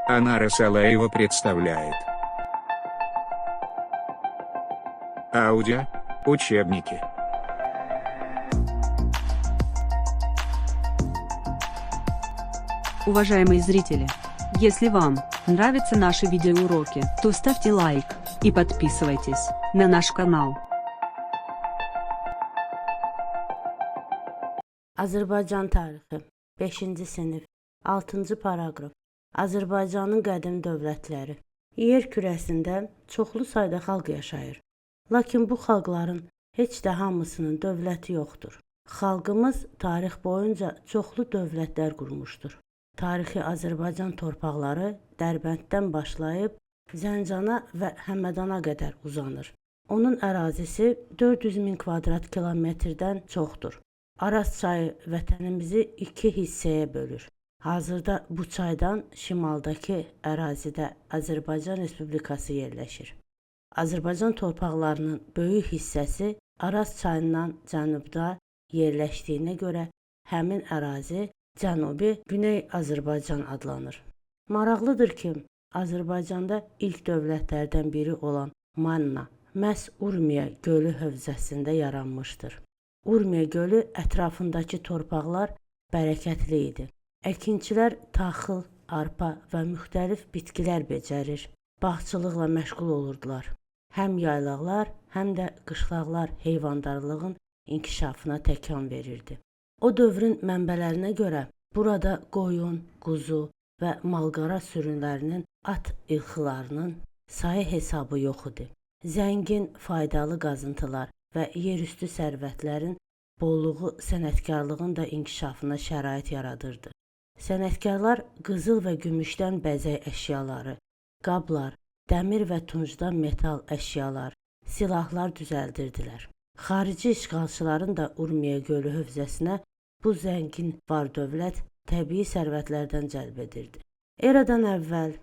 Анара Салаева представляет аудио учебники. Уважаемые зрители, если вам нравятся наши видеоуроки, то ставьте лайк и подписывайтесь на наш канал. Azərbaycan tarixi 5-ci sinif 6-cı paraqraf. Azərbaycanın qədim dövlətləri. Yer kürəsində çoxlu sayda xalq yaşayır. Lakin bu xalqların heç də hamısının dövləti yoxdur. Xalqımız tarix boyunca çoxlu dövlətlər qurmuşdur. Tarixi Azərbaycan torpaqları Dərbənddən başlayıb Zəncana və Həmədana qədər uzanır. Onun ərazisi 400 min kvadrat kilometrdən çoxdur. Araz çayı vətənimizi iki hissəyə bölür. Hazırda bu çaydan şimaldakı ərazidə Azərbaycan Respublikası yerləşir. Azərbaycan torpaqlarının böyük hissəsi Araz çayından cənubda yerləşdiyinə görə həmin ərazi Cənubi Güney Azərbaycan adlanır. Maraqlıdır ki, Azərbaycanda ilk dövlətlərdən biri olan Manna məhz Urmiya gölü hövzəsində yaranmışdır. Urmiya gölü ətrafındakı torpaqlar bərəkətli idi. Əkinçilər taxıl, arpa və müxtəlif bitkilər becərir, bağçılıqla məşğul olurdular. Həm yaylaqlar, həm də qışlaqlar heyvandarlığın inkişafına təkan verirdi. O dövrün mənbələrinə görə burada qoyun, quzu və malqara sürülərinin at ilxılarının sayı hesabı yox idi. Zəngin, faydalı qazıntılar və yerüstü sərvətlərin bolluğu sənətkarlığın da inkişafına şərait yaradırdı. Sənətkarlar qızıl və gümüşdən bəzək əşyaları, qablar, dəmir və tuncdan metal əşyalar, silahlar düzəldirdilər. Xarici işğalçıların da Urmiya gölü hövzəsinə bu zəngin var-dövlət təbii sərvətlərdən cəlb edirdi. Eradan əvvəl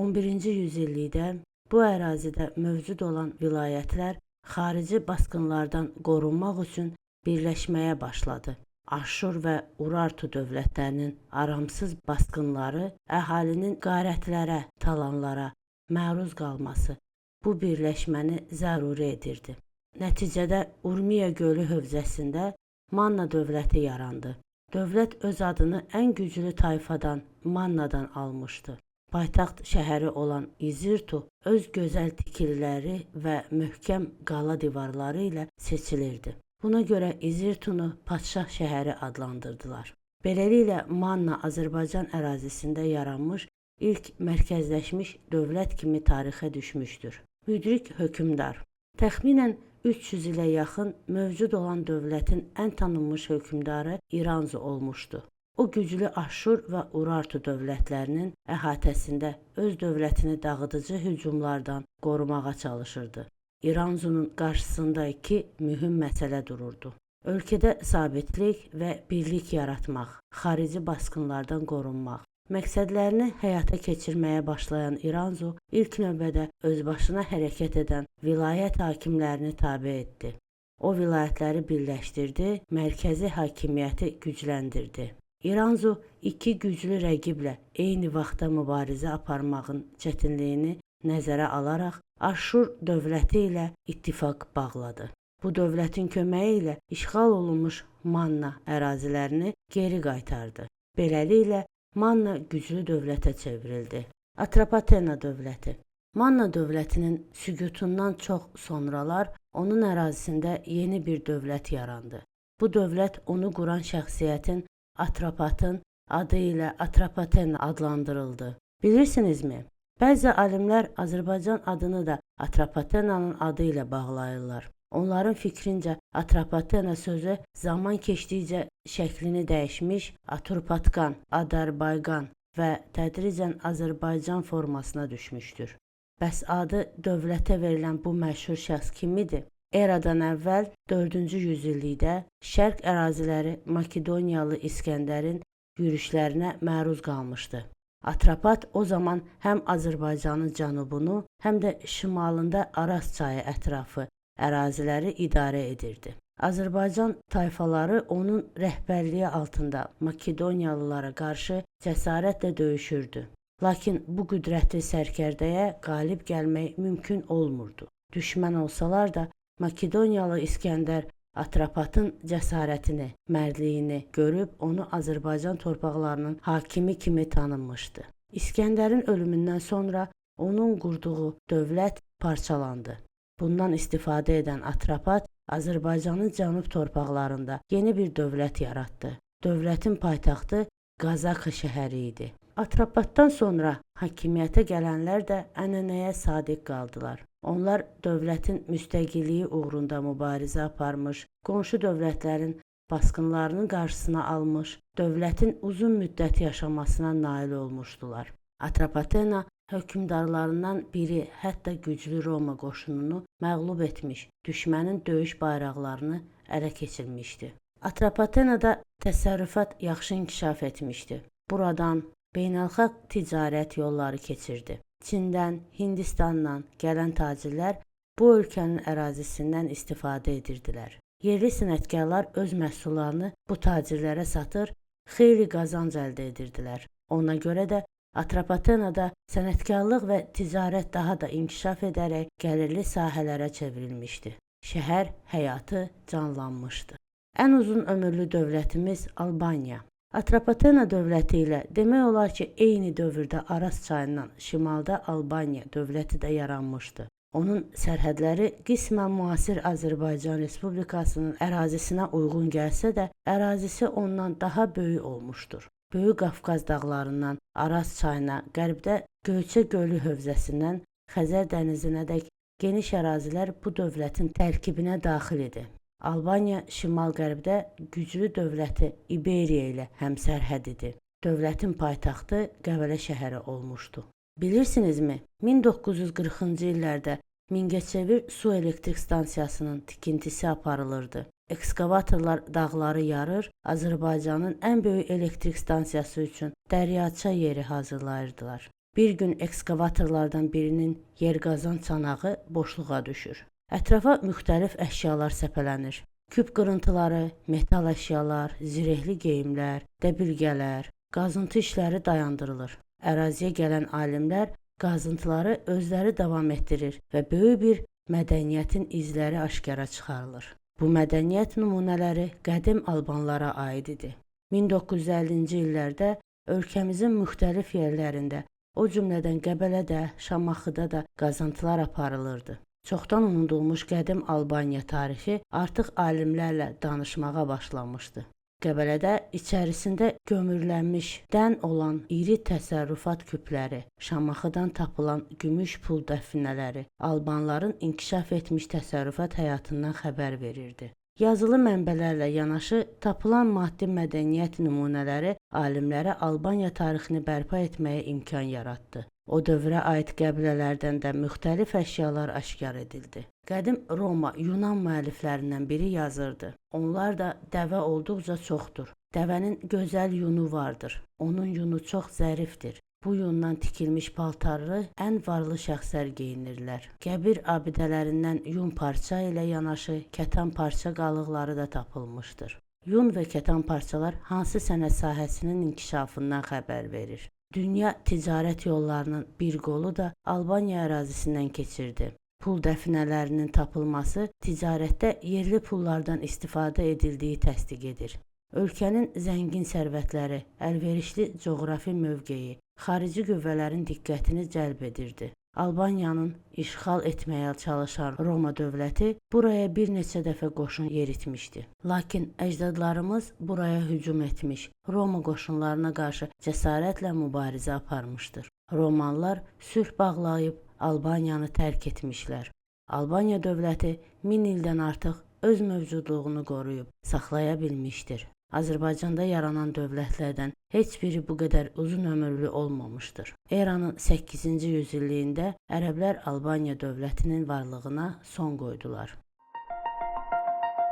11-ci yüzillikdə bu ərazidə mövcud olan vilayətlər xarici basqınlardan qorunmaq üçün birləşməyə başladı. Aşur və Urartu dövlətlərinin aramsız basqınları əhalinin qarətlərə, talanlara məruz qalması bu birləşməni zəruri edirdi. Nəticədə Urmiya gölü hövzəsində Manna dövləti yarandı. Dövlət öz adını ən güclü tayfadan, Mannadan almışdı. Paytaxt şəhəri olan İzirtu öz gözəl tikililəri və möhkəm qala divarları ilə seçilirdi. Buna görə İzirtunu padşah şəhəri adlandırdılar. Beləliklə Manna Azərbaycan ərazisində yaranmış ilk mərkəzləşmiş dövlət kimi tarixə düşmüşdür. Müdrik hökmdar. Təxminən 300 ilə yaxın mövcud olan dövlətin ən tanınmış hökmdarı İranzu olmuşdu. O güclü Aşur və Urartu dövlətlərinin əhatəsində öz dövlətini dağıdıcı hücumlardan qorumağa çalışırdı. İranzunun qarşısında iki mühüm məsələ dururdu. Ölkədə sabitlik və birlik yaratmaq, xarici basqınlardan qorunmaq. Məqsədlərini həyata keçirməyə başlayan İranzu ilk növbədə özbaşına hərəkət edən vilayət hakimlərini tabe etdi. O vilayətləri birləşdirdi, mərkəzi hakimiyyəti gücləndirdi. İranzu iki güclü rəqiblə eyni vaxtda mübarizə aparmağın çətinliyini nəzərə alaraq Aşur dövləti ilə ittifaq bağladı. Bu dövlətin köməyi ilə işğal olunmuş Manna ərazilərini geri qaytardı. Beləliklə Manna güclü dövlətə çevrildi. Atropatena dövləti. Manna dövlətinin süqutundan çox sonralar onun ərazisində yeni bir dövlət yarandı. Bu dövlət onu quran şəxsiyyətin Atropatın adı ilə Atropatena adlandırıldı. Bilirsinizmi? Bəzi alimlər Azərbaycan adını da Atropatenanın adı ilə bağlayırlar. Onların fikrincə Atropatena sözü zaman keçdikcə şəklini dəyişmiş Aturpatkan, Adarbayqan və tədricən Azərbaycan formasına düşmüşdür. Bəs adı dövlətə verilən bu məşhur şəxs kim idi? Eradan əvvəl 4-cü yüzillikdə şərq əraziləri Makedoniyalı İskəndərin yürüşlərinə məruz qalmışdı. Atropat o zaman həm Azərbaycanın cənubunu, həm də şimalında Araz çayı ətrafı əraziləri idarə edirdi. Azərbaycan tayfaları onun rəhbərliyi altında Makedoniyalılara qarşı cəsarətlə döyüşürdü. Lakin bu qüdrətli sərkərdəyə qalib gəlmək mümkün olmurdu. Düşmən olsalar da Makedoniyalı İskəndər Atropatın cəsarətini, mərdliyini görüb onu Azərbaycan torpaqlarının hakimi kimi tanınmışdı. İskəndərin ölümündən sonra onun qurduğu dövlət parçalandı. Bundan istifadə edən Atropat Azərbaycanın cənub torpaqlarında yeni bir dövlət yaratdı. Dövlətin paytaxtı Qazakı şəhəri idi. Atropatdan sonra hakimiyyətə gələnlər də ənənəyə sadiq qaldılar. Onlar dövlətin müstəqilliyi uğrunda mübarizə aparmış, qonşu dövlətlərin basqınlarının qarşısına almış, dövlətin uzun müddət yaşamasına nail olmuşdular. Atropatena hökmdarlarından biri hətta güclü Roma qoşununu məğlub etmiş, düşmənin döyüş bayraqlarını ələ keçirmişdi. Atropatenada təsərrüfat yaxşı inkişaf etmişdi. Buradan beynəlxalq ticarət yolları keçirdi. Çindən, Hindistandan gələn tacirlər bu ölkənin ərazisindən istifadə edirdilər. Yerli sənətkarlar öz məhsullarını bu tacirlərə satır, xeyli qazanc əldə edirdilər. Ona görə də Atropatenada sənətkarlıq və ticarət daha da inkişaf edərək gəlirli sahələrə çevrilmişdi. Şəhər həyatı canlanmışdı. Ən uzun ömürlü dövlətimiz Albaniya. Atropatena dövləti ilə demək olar ki, eyni dövrdə Aras çayından şimalda Albaniya dövləti də yaranmışdı. Onun sərhədləri qismən müasir Azərbaycan Respublikasının ərazisinə uyğun gəlsə də, ərazisi ondan daha böyük olmuşdur. Böyük Qafqaz dağlarından Aras çayına, qərbdə Göyçə gölü hövzəsindən Xəzər dənizinədək geniş ərazilər bu dövlətin tərkibinə daxil idi. Albaniya şimal-qərbdə güclü dövləti İberiya ilə həmsərhəd idi. Dövlətin paytaxtı Qəbələ şəhəri olmuşdu. Bilirsinizmi, 1940-cı illərdə Mingəçevir su elektrik stansiyasının tikintisi aparılırdı. Ekskavatorlar dağları yarır, Azərbaycanın ən böyük elektrik stansiyası üçün Dəryaça yeri hazırlayırdılar. Bir gün ekskavatorlardan birinin yerqazan çanağı boşluğa düşür. Ətrafa müxtəlif əşyalar səpələnir. Küp qırıntıları, metal əşyalar, zirehli geyimlər, dəbilgələr, qazıntı işləri dayandırılır. Əraziyə gələn alimlər qazıntıları özləri davam etdirir və böyük bir mədəniyyətin izləri aşkara çıxarılır. Bu mədəniyyət nümunələri qədim albanlara aid idi. 1950-ci illərdə ölkəmizin müxtəlif yerlərində, o cümlədən Qəbələdə, Şamaxıda da qazıntılar aparılırdı. Çoxdan unudulmuş qədim Albaniya tarixi artıq alimlərlə danışmağa başlanmışdı. Qəbələdə içərisində gömürlənmiş dən olan iri təsərrüfat küpləri, Şamaxıdan tapılan gümüş pul dəfinələri albanların inkişaf etmiş təsərrüfat həyatından xəbər verirdi. Yazılı mənbələrlə yanaşı tapılan maddi mədəniyyət nümunələri alimlərə Albaniya tarixini bərpa etməyə imkan yaratdı. O dövrə aid qəbilələrdən də müxtəlif əşyalar aşkar edildi. Qədim Roma, Yunan müəlliflərindən biri yazırdı. Onlar da dəvə olduqca çoxdur. Dəvənin gözəl yunu vardır. Onun yunu çox zərifdir. Bu yundan tikilmiş paltarı ən varlı şəxslər geyinirlər. Qəbir abidələrindən yun parça ilə yanaşı kətan parça qalıqları da tapılmışdır. Yun və kətan parçalar hansı sənət sahəsinin inkişafından xəbər verir? Dünya ticarət yollarının bir qolu da Albaniya ərazisindən keçirdi. Pul dəfinələrinin tapılması ticarətdə yerli pullardan istifadə edildiyi təsdiq edir. Ölkənin zəngin sərvətləri, əlverişli coğrafi mövqeyi, xarici qüvvələrin diqqətini cəlb edirdi. Albaniyanın işğal etməyə çalışan Roma dövləti buraya bir neçə dəfə qoşun yeritmişdi. Lakin əcdadlarımız buraya hücum etmiş, Roma qoşunlarına qarşı cəsarətlə mübarizə aparmışdır. Romalılar sülh bağlayıb Albaniyanı tərk etmişlər. Albaniya dövləti 1000 ildən artıq öz mövcudluğunu qoruyub saxlaya bilmişdir. Azərbaycanda yaranan dövlətlərdən heç biri bu qədər uzun ömürlü olmamışdır. Eranın 8-ci yüzilliyində ərəblər Albaniya dövlətinin varlığına son qoydular.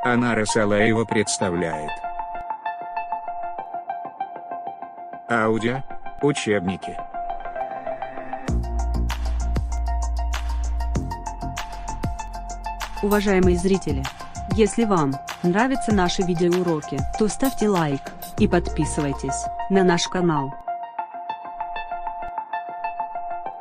Анара Салаева представляет аудио учебники. Уважаемые зрители, если вам нравятся наши видеоуроки, то ставьте лайк и подписывайтесь на наш канал.